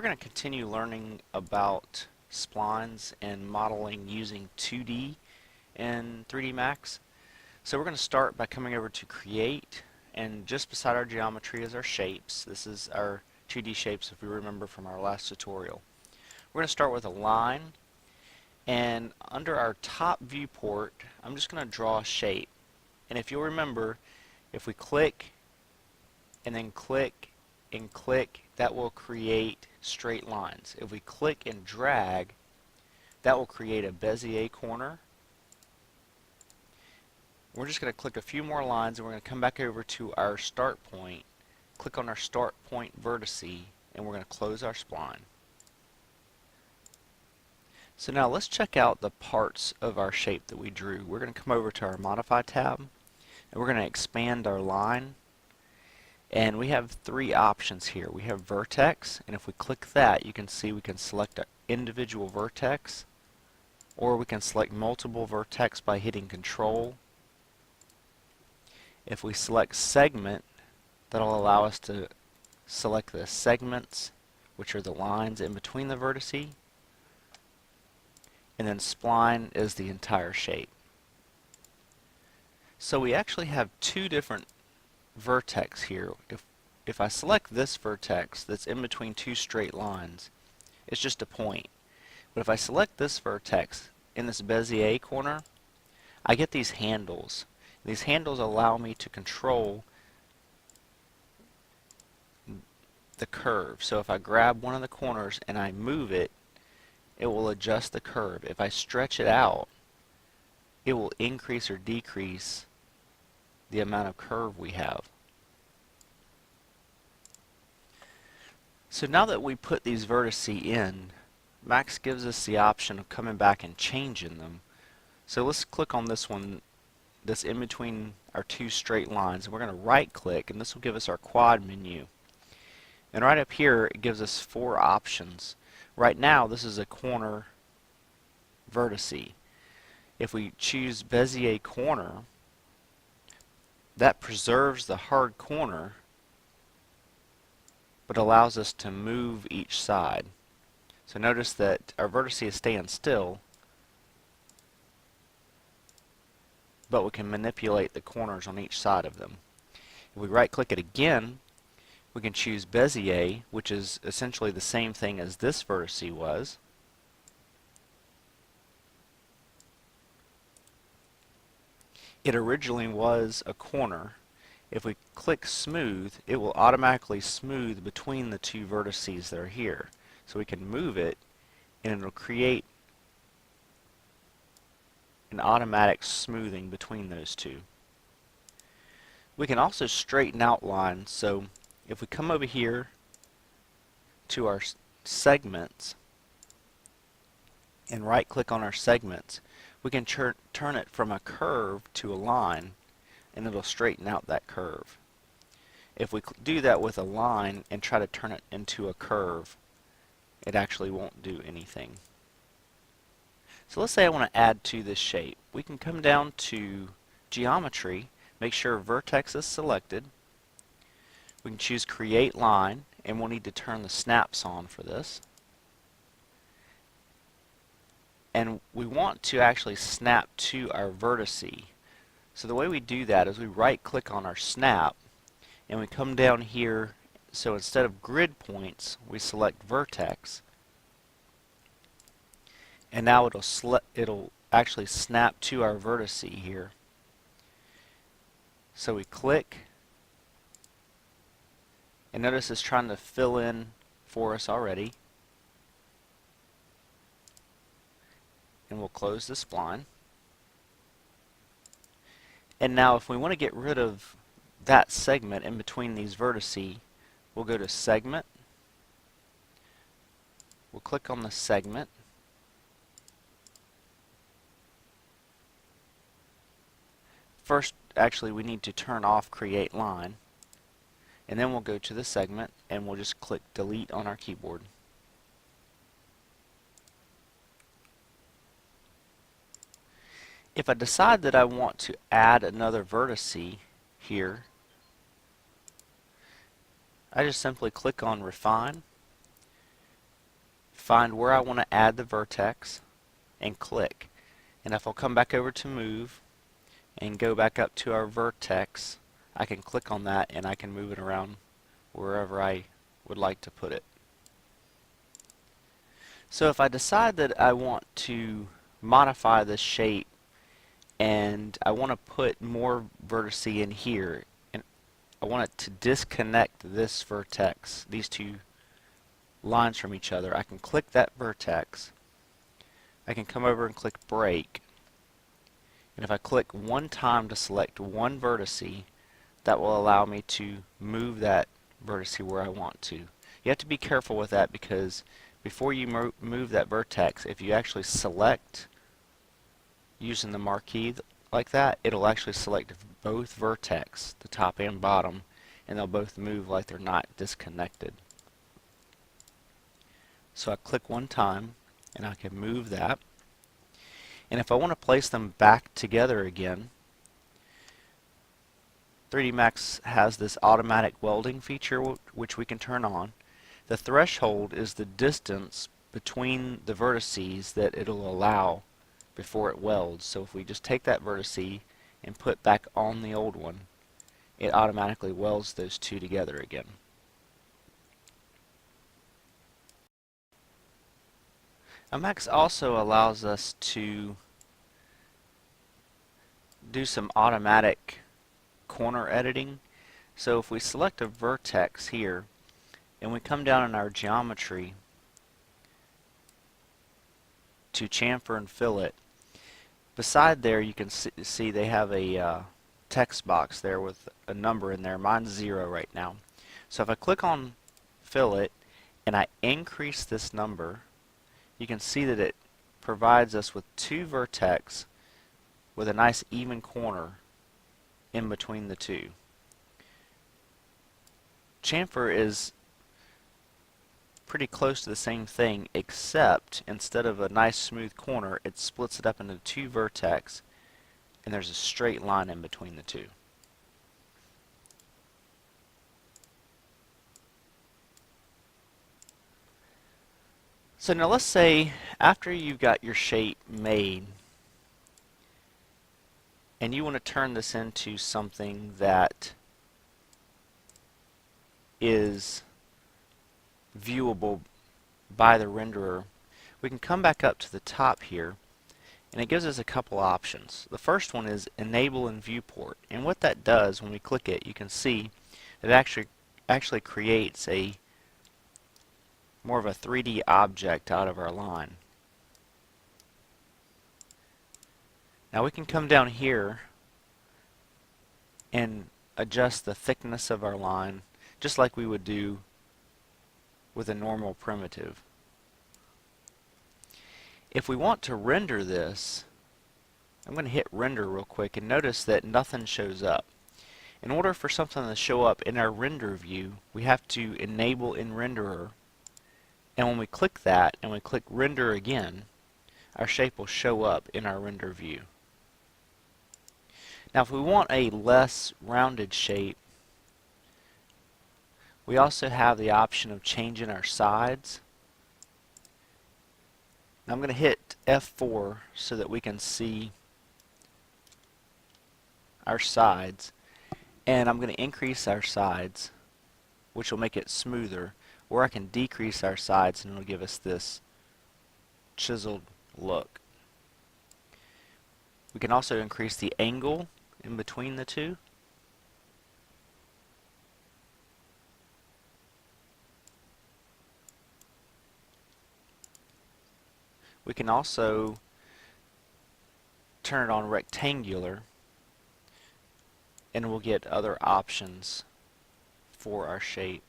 going to continue learning about splines and modeling using 2D and 3D Max. So we're going to start by coming over to Create, and just beside our geometry is our shapes. This is our 2D shapes if we remember from our last tutorial. We're going to start with a line, and under our top viewport I'm just going to draw a shape. And if you'll remember, if we click and then click and click, that will create straight lines. If we click and drag, that will create a Bezier corner. We're just going to click a few more lines, and we're going to come back over to our start point, click on our start point vertice, and we're going to close our spline. So now let's check out the parts of our shape that we drew. We're going to come over to our Modify tab, and we're going to expand our line. And we have three options here. We have vertex, and if we click that, you can see we can select an individual vertex, or we can select multiple vertex by hitting Control. If we select segment, that'll allow us to select the segments, which are the lines in between the vertices, and then spline is the entire shape. So we actually have two different vertex here. If I select this vertex that's in between two straight lines, it's just a point. But if I select this vertex in this Bezier corner, I get these handles. These handles allow me to control the curve. So if I grab one of the corners and I move it, it will adjust the curve. If I stretch it out, it will increase or decrease the amount of curve we have. So now that we put these vertices in, Max gives us the option of coming back and changing them. So let's click on this one that's in between our two straight lines, and we're going to right click, and this will give us our quad menu. And right up here it gives us four options. Right now this is a corner vertice. If we choose Bezier corner, that preserves the hard corner but allows us to move each side. So notice that our vertice is staying still, but we can manipulate the corners on each side of them. If we right click it again, we can choose Bezier, which is essentially the same thing as this vertice was. It originally was a corner. If we click smooth, it will automatically smooth between the two vertices that are here. So we can move it, and it will create an automatic smoothing between those two. We can also straighten out lines. So if we come over here to our segments and right click on our segments, we can turn it from a curve to a line, and it'll straighten out that curve. If we do that with a line and try to turn it into a curve, it actually won't do anything. So let's say I want to add to this shape. We can come down to Geometry, make sure Vertex is selected. We can choose Create Line, and we'll need to turn the snaps on for this. And we want to actually snap to our vertice. So the way we do that is we right click on our snap, and we come down here. So instead of grid points, we select vertex, and now it'll actually snap to our vertice here. So we click, and notice it's trying to fill in for us already, and we'll close the spline. And now if we want to get rid of that segment in between these vertices, we'll go to Segment, we'll click on the segment, first actually we need to turn off Create Line, and then we'll go to the segment and we'll just click Delete on our keyboard. If I decide that I want to add another vertice here, I just simply click on Refine, find where I want to add the vertex, and click. And if I'll come back over to move and go back up to our vertex, I can click on that and I can move it around wherever I would like to put it. So if I decide that I want to modify this shape and I want to put more vertices in here, and I want it to disconnect this vertex, these two lines from each other, I can click that vertex. I can come over and click break, and if I click one time to select one vertice, that will allow me to move that vertice where I want to. You have to be careful with that, because before you move that vertex, if you actually select using the marquee like that, it'll actually select both vertex, the top and bottom, and they'll both move like they're not disconnected. So I click one time and I can move that. And if I want to place them back together again, 3D Max has this automatic welding feature which we can turn on. The threshold is the distance between the vertices that it'll allow before it welds. So if we just take that vertice and put back on the old one, it automatically welds those two together again. Max also allows us to do some automatic corner editing. So if we select a vertex here and we come down in our geometry to chamfer and fillet, beside there you can see they have a text box there with a number in there. Mine's 0 right now. So if I click on fillet and I increase this number, you can see that it provides us with two vertex with a nice even corner in between the two. Chamfer is pretty close to the same thing, except instead of a nice smooth corner, it splits it up into two vertex and there's a straight line in between the two. So now let's say after you've got your shape made and you want to turn this into something that is viewable by the renderer, we can come back up to the top here and it gives us a couple options. The first one is enable in viewport, and what that does when we click it, you can see it actually creates a more of a 3D object out of our line. Now we can come down here and adjust the thickness of our line just like we would do with a normal primitive. If we want to render this, I'm going to hit render real quick and notice that nothing shows up. In order for something to show up in our render view, we have to enable in renderer, and when we click that and we click render again, our shape will show up in our render view. Now if we want a less rounded shape, we also have the option of changing our sides. Now I'm going to hit F4 so that we can see our sides, and I'm going to increase our sides, which will make it smoother, or I can decrease our sides and it'll give us this chiseled look. We can also increase the angle in between the two. We can also turn it on rectangular and we'll get other options for our shape.